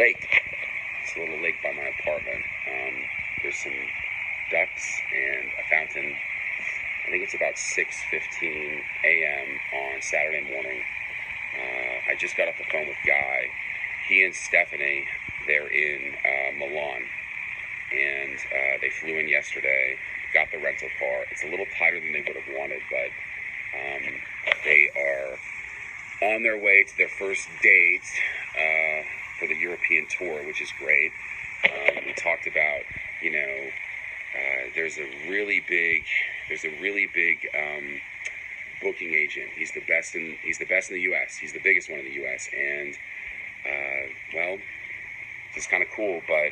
lake. It's a little lake by my apartment. There's some ducks and a fountain. I think it's about 6:15 a.m. on Saturday morning. I just got off the phone with Guy. He and Stephanie, they're in Milan, and they flew in yesterday, got the rental car. It's a little tighter than they would have wanted, but they are on their way to their first date for the European tour, which is great. We talked about, there's a really big booking agent. He's the best in the U.S. He's the biggest one in the U.S. And it's kind of cool. But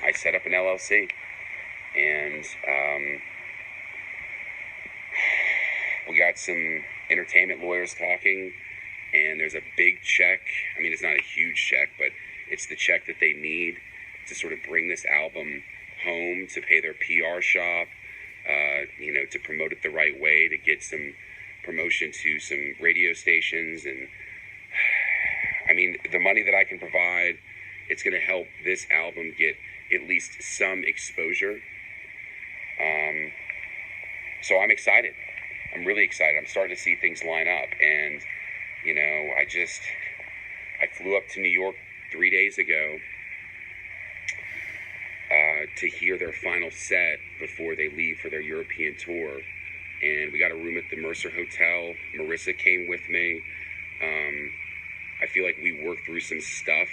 I set up an LLC, and we got some entertainment lawyers talking. And there's a big check. I mean, it's not a huge check, but it's the check that they need to sort of bring this album home, to pay their PR shop, to promote it the right way, to get some promotion to some radio stations. And I mean, the money that I can provide, it's going to help this album get at least some exposure. So I'm excited. I'm really excited. I'm starting to see things line up. And, I flew up to New York 3 days ago to hear their final set before they leave for their European tour. And we got a room at the Mercer Hotel. Marissa came with me. I feel like we worked through some stuff.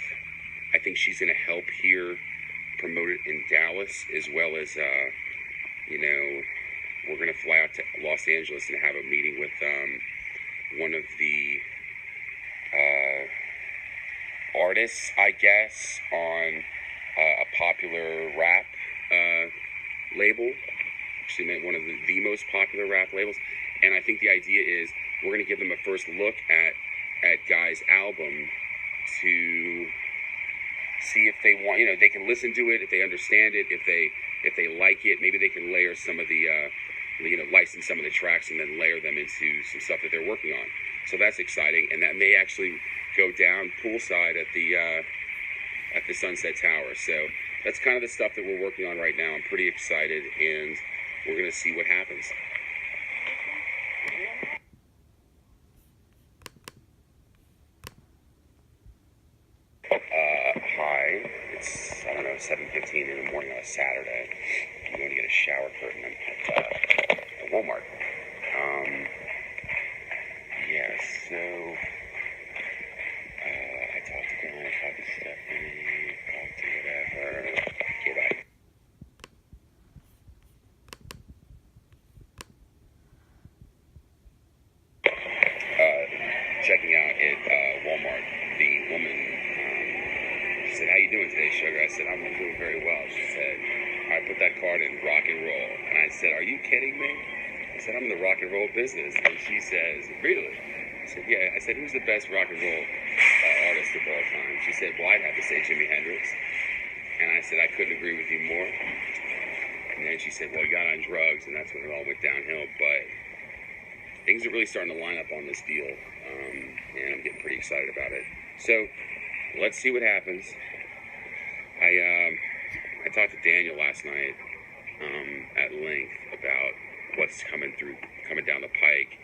I think she's going to help here promote it in Dallas, as well as, we're going to fly out to Los Angeles and have a meeting with one of the artists, I guess, on a popular rap label. Actually, one of the most popular rap labels. And I think the idea is we're going to give them a first look at Guy's album to see if they want, they can listen to it, if they understand it, if they like it. Maybe they can layer some of the, license some of the tracks and then layer them into some stuff that they're working on. So that's exciting, and that may actually go down poolside at the Sunset Tower. So that's kind of the stuff that we're working on right now. I'm pretty excited, and we're going to see what happens. Hi. It's, 7:15 in the morning on a Saturday. I'm going to get a shower curtain at Walmart. So I talked to Guy, talked to Stephanie, talked to whatever. Okay, bye. Checking out at Walmart, the woman, she said, "How you doing today, sugar?" I said, "I'm doing very well." She said, "I put that card in rock and roll." And I said, "Are you kidding me?" I said, "I'm in the rock and roll business." And she says, "Really?" I said, "Yeah." I said, "Who's the best rock and roll artist of all time?" She said, "Well, I'd have to say Jimi Hendrix." And I said, "I couldn't agree with you more." And then she said, "Well, he got on drugs," and that's when it all went downhill. But things are really starting to line up on this deal, and I'm getting pretty excited about it. So let's see what happens. I talked to Daniel last night at length about what's coming down the pike,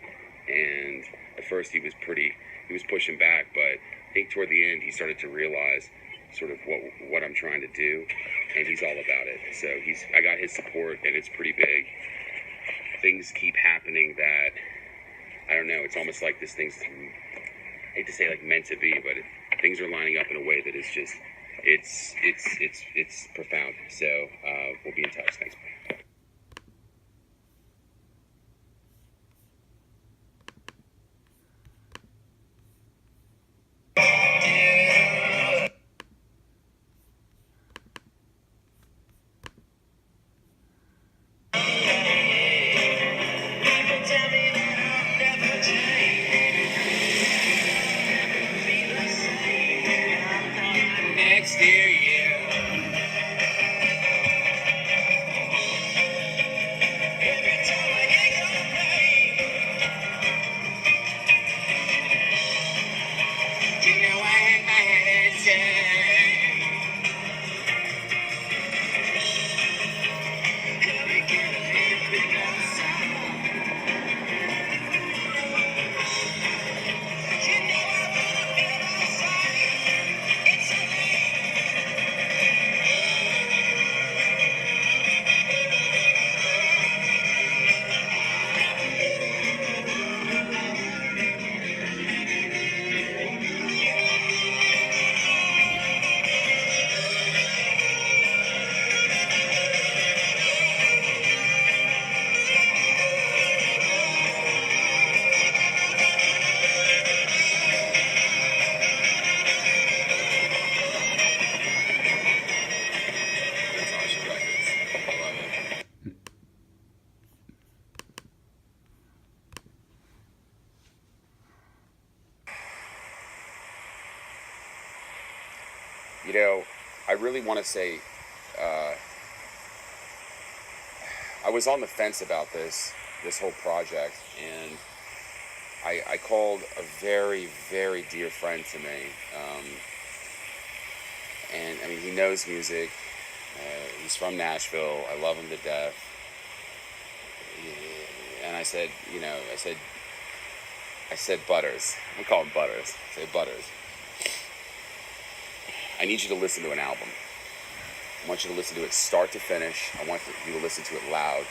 and at first he was pushing back, but I think toward the end he started to realize sort of what I'm trying to do, and he's all about it. So I got his support, and it's pretty big. Things keep happening that, I don't know, it's almost like this thing's, I hate to say like meant to be, but things are lining up in a way that is just, it's profound. So we'll be in touch. Thanks. I really want to say, I was on the fence about this whole project, and I called a very, very dear friend to me, and I mean, he knows music. He's from Nashville. I love him to death. And I said, I said, Butters. I call him Butters. I say, Butters, I need you to listen to an album. I want you to listen to it start to finish. I want you to listen to it loud.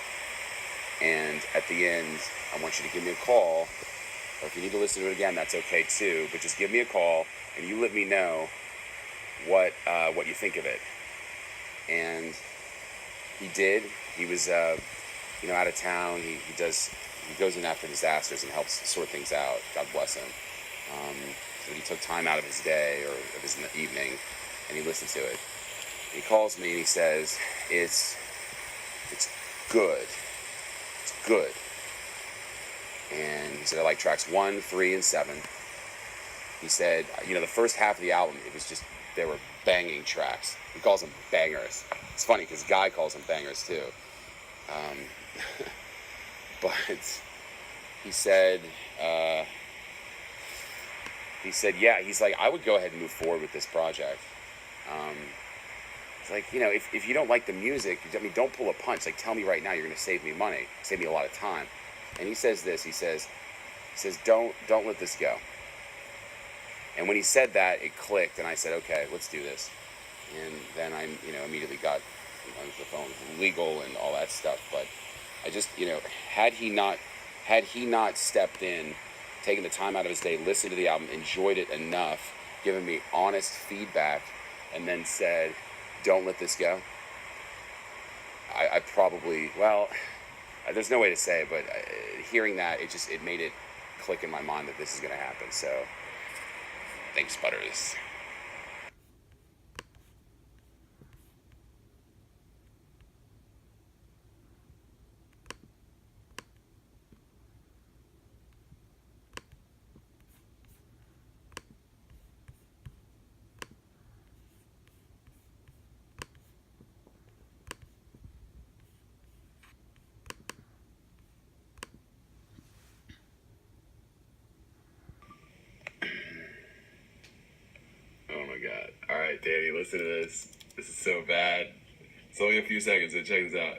And at the end, I want you to give me a call. Or if you need to listen to it again, that's okay too. But just give me a call, and you let me know what you think of it. And he did. He was, out of town. He goes in after disasters and helps sort things out. God bless him. So he took time out of his day or of his evening, and he listened to it. He calls me and he says, it's good. It's good. And he said, I like tracks 1, 3, and 7. He said, the first half of the album, they were banging tracks. He calls them bangers. It's funny because Guy calls them bangers too. But he said, yeah, he's like, I would go ahead and move forward with this project. It's like, if you don't like the music, don't pull a punch. Like, tell me right now, you're going to save me money, save me a lot of time. And he says this, he says, don't let this go. And when he said that, it clicked, and I said, okay, let's do this. And then I, immediately got on the phone with legal and all that stuff. But I just, had he not stepped in, taken the time out of his day, listened to the album, enjoyed it enough, given me honest feedback, and then said, don't let this go, I probably, there's no way to say it, but hearing that, it made it click in my mind that this is going to happen. So, thanks, Butters. Oh my God. All right, Danny, listen to this. This is so bad. It's only a few seconds, so check this out.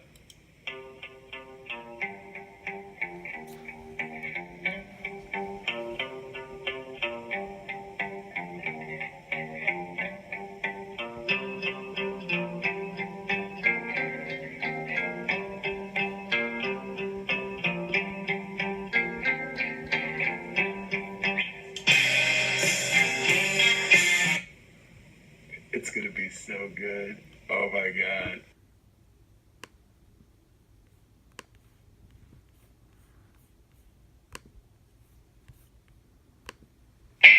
It's gonna be so good. Oh my God.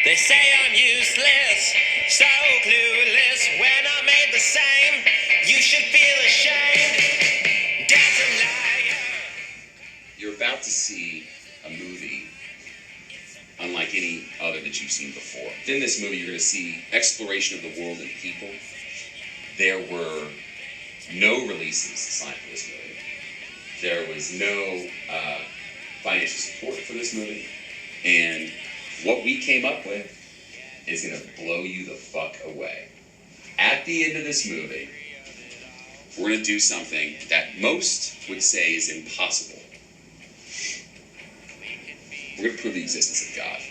They say I'm useless, so clueless. When I made the same, you should feel ashamed. Dad's a liar. You're about to see a movie unlike any other that you've seen before. In this movie, you're going to see exploration of the world and people. There were no releases signed for this movie. There was no financial support for this movie. And what we came up with is going to blow you the fuck away. At the end of this movie, we're going to do something that most would say is impossible. We're going to prove the existence of God.